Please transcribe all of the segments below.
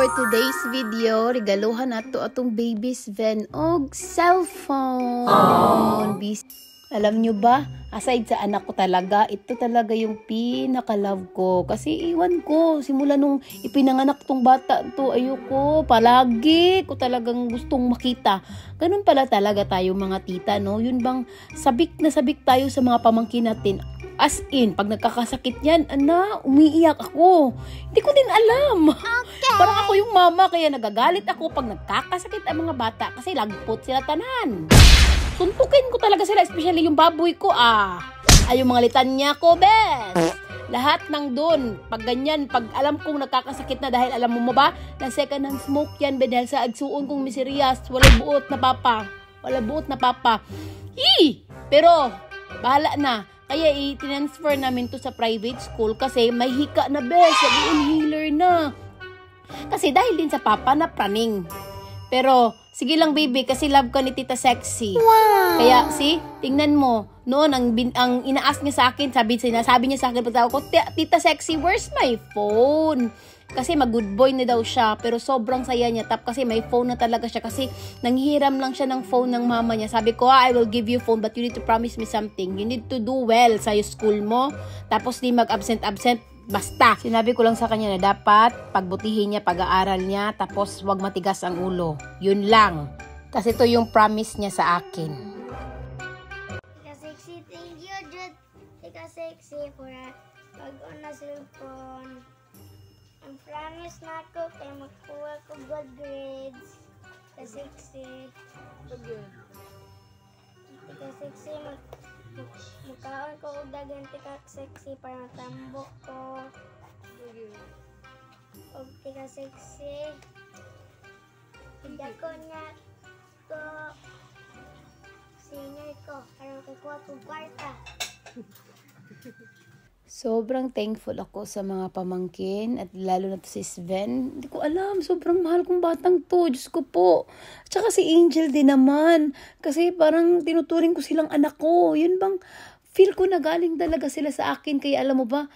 for today's video, regaluhan nato atong baby Sven og cellphone. Alam nyo ba, aside sa anak ko talaga, ito talaga yung pinaka-love ko. Kasi iwan ko, simula nung ipinanganak tong bata to, ayoko, palagi ko talagang gustong makita. Ganun pala talaga tayo mga tita, no? Yun bang sabik na sabik tayo sa mga pamangkin natin. As in, pag nagkakasakit yan, umiiyak ako. Hindi ko din alam. Okay. Parang ako yung mama, kaya nagagalit ako pag nagkakasakit ang mga bata kasi lagpot sila tanan. Suntukin ko talaga sila, especially yung baboy ko, Ay, yung mga litanya ko, bes. Lahat ng doon, pag ganyan, pag alam kong nagkakasakit na dahil alam mo ba, na second hand smoke yan, dahil sa agsuon kong miseryas, wala buot na papa. Pero, bahala na. Kaya i-transfer namin to sa private school kasi may hika na, bes, inhaler na. Kasi dahil din sa papa na praning. Pero, sige lang baby, kasi love ka ni Tita Sexy. Wow! Kaya, tingnan mo, noon, ang inaas niya sa akin, sinasabi niya sa akin, pag ako, Tita Sexy, where's my phone? Kasi mag-good boy na daw siya, pero sobrang saya niya, kasi may phone na talaga siya, kasi nanghiram lang siya ng phone ng mama niya. Sabi ko, I will give you phone, but you need to promise me something. You need to do well sa school mo, tapos di mag-absent, basta. Sinabi ko lang sa kanya na dapat pagbutihin niya pag-aaral niya, tapos wag matigas ang ulo. Yun lang. Kasi ito yung promise niya sa akin. Tika Sexy, thank you, Jude. Tika Sexy, for pag-una cellphone. Ang promise na ako kaya magkuha ko good grades. Tika Sexy. Tika Sexy, mukhaon ko og dagan Tika Sexy para matambok ko. Og Tika Sexy, hindi ko niya ko senior ko para makakuha ko kwarta. Sobrang thankful ako sa mga pamangkin at lalo na to si Sven. Hindi ko alam, sobrang mahal kong batang to. Diyos ko po. Tsaka si Angel din naman. Kasi parang tinuturing ko silang anak ko. Yun bang feel ko na galing talaga sila sa akin. Kaya alam mo ba,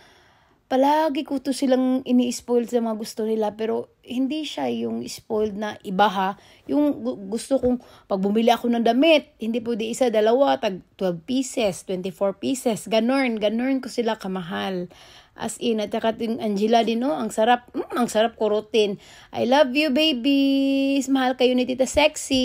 palagi ko to silang ini-spoiled sa mga gusto nila. Pero hindi siya yung spoiled na iba ha. Yung gusto kong, pag bumili ako ng damit, hindi pwede isa, dalawa, tag 12 pieces, 24 pieces. Ganon ko sila kamahal. As in, at saka yung Angela din, no? Ang sarap kurutin. I love you, babies. Mahal kayo ni Tita Sexy.